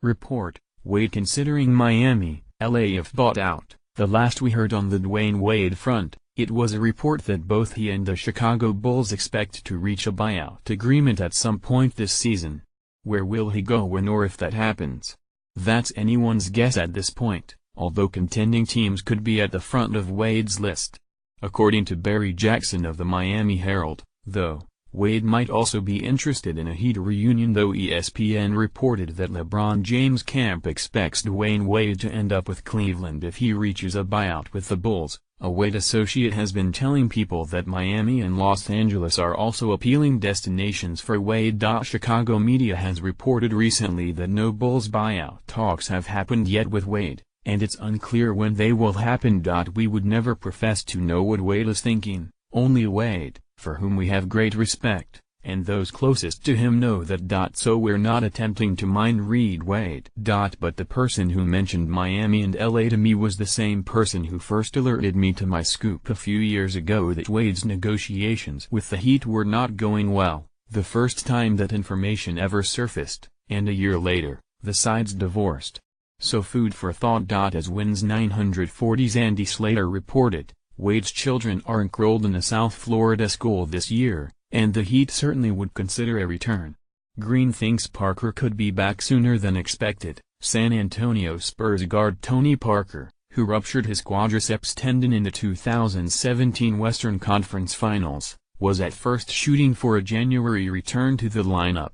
Report, Wade considering Miami, LA if bought out. The last we heard on the Dwayne Wade front, it was a report that both he and the Chicago Bulls expect to reach a buyout agreement at some point this season. Where will he go when or if that happens? That's anyone's guess at this point, although contending teams could be at the front of Wade's list. According to Barry Jackson of the Miami Herald, though, Wade might also be interested in a Heat reunion, though ESPN reported that LeBron James' camp expects Dwayne Wade to end up with Cleveland if he reaches a buyout with the Bulls. A Wade associate has been telling people that Miami and Los Angeles are also appealing destinations for Wade. Chicago media has reported recently that no Bulls buyout talks have happened yet with Wade, and it's unclear when they will happen. We would never profess to know what Wade is thinking, only Wade, for whom we have great respect, and those closest to him know that. So we're not attempting to mind read Wade. But the person who mentioned Miami and LA to me was the same person who first alerted me to my scoop a few years ago that Wade's negotiations with the Heat were not going well, the first time that information ever surfaced, and a year later, the sides divorced. So food for thought. As Wins 940's Andy Slater reported, Wade's children are enrolled in a South Florida school this year, and the Heat certainly would consider a return. Green thinks Parker could be back sooner than expected. San Antonio Spurs guard Tony Parker, who ruptured his quadriceps tendon in the 2017 Western Conference Finals, was at first shooting for a January return to the lineup.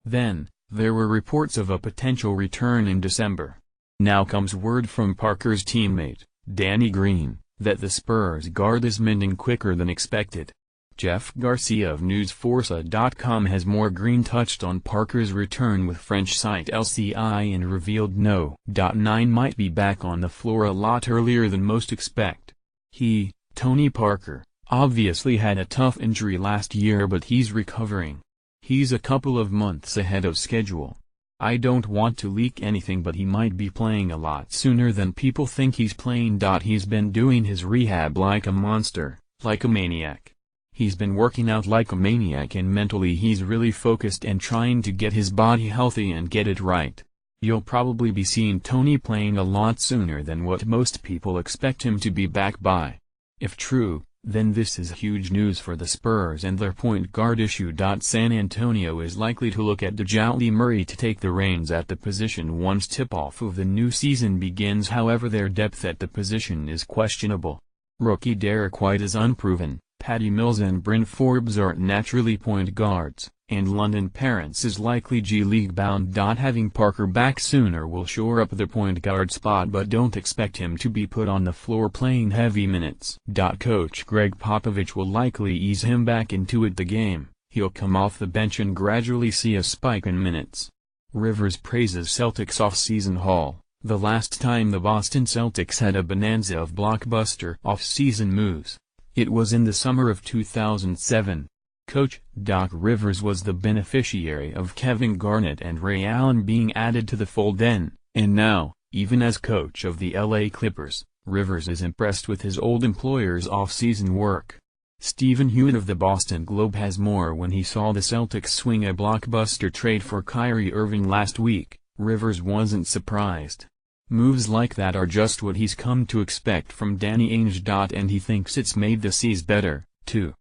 Then, there were reports of a potential return in December. Now comes word from Parker's teammate, Danny Green, that the Spurs guard is mending quicker than expected. Jeff Garcia of NewsForza.com has more. Green touched on Parker's return with French site LCI and revealed No. 9 might be back on the floor a lot earlier than most expect. He, Tony Parker, obviously had a tough injury last year, but he's recovering. He's a couple of months ahead of schedule. I don't want to leak anything, but he might be playing a lot sooner than people think he's playing. He's been doing his rehab like a monster, like a maniac. He's been working out like a maniac, and mentally he's really focused and trying to get his body healthy and get it right. You'll probably be seeing Tony playing a lot sooner than what most people expect him to be back by. If true, then this is huge news for the Spurs and their point guard issue. San Antonio is likely to look at DeJounte Murray to take the reins at the position once tip-off of the new season begins. However, their depth at the position is questionable. Rookie Derek White is unproven, Patty Mills and Bryn Forbes aren't naturally point guards, and London Parents is likely G League bound. Having Parker back sooner will shore up the point guard spot, but don't expect him to be put on the floor playing heavy minutes. Coach Greg Popovich will likely ease him back into the game. He'll come off the bench and gradually see a spike in minutes. Rivers praises Celtics off-season haul. The last time the Boston Celtics had a bonanza of blockbuster off-season moves, it was in the summer of 2007. Coach Doc Rivers was the beneficiary of Kevin Garnett and Ray Allen being added to the fold then, and now, even as coach of the LA Clippers, Rivers is impressed with his old employer's off-season work. Stephen Hewitt of the Boston Globe has more. When he saw the Celtics swing a blockbuster trade for Kyrie Irving last week, Rivers wasn't surprised. Moves like that are just what he's come to expect from Danny Ainge. And he thinks it's made the C's better, too.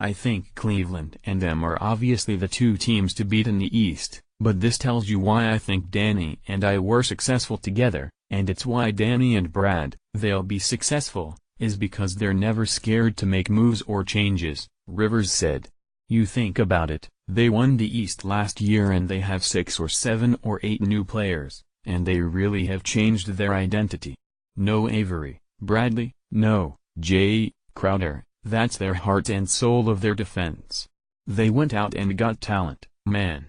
I think Cleveland and them are obviously the two teams to beat in the East, but this tells you why I think Danny and I were successful together, and it's why Danny and Brad, they'll be successful, is because they're never scared to make moves or changes, Rivers said. You think about it, they won the East last year and they have 6 or 7 or 8 new players, and they really have changed their identity. No Avery Bradley, no Jay Crowder. That's their heart and soul of their defense. They went out and got talent, man.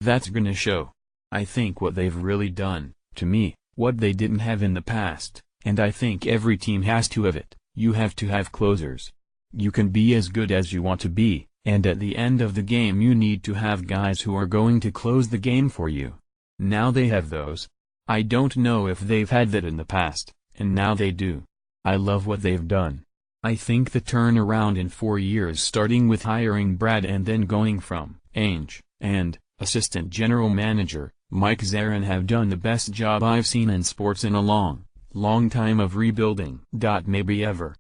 That's gonna show. I think what they've really done, to me, what they didn't have in the past, and I think every team has to have it, you have to have closers. You can be as good as you want to be, and at the end of the game you need to have guys who are going to close the game for you. Now they have those. I don't know if they've had that in the past, and now they do. I love what they've done. I think the turnaround in 4 years, starting with hiring Brad and then going from Ainge and assistant general manager Mike Zarin have done the best job I've seen in sports in a long time of rebuilding. Maybe ever.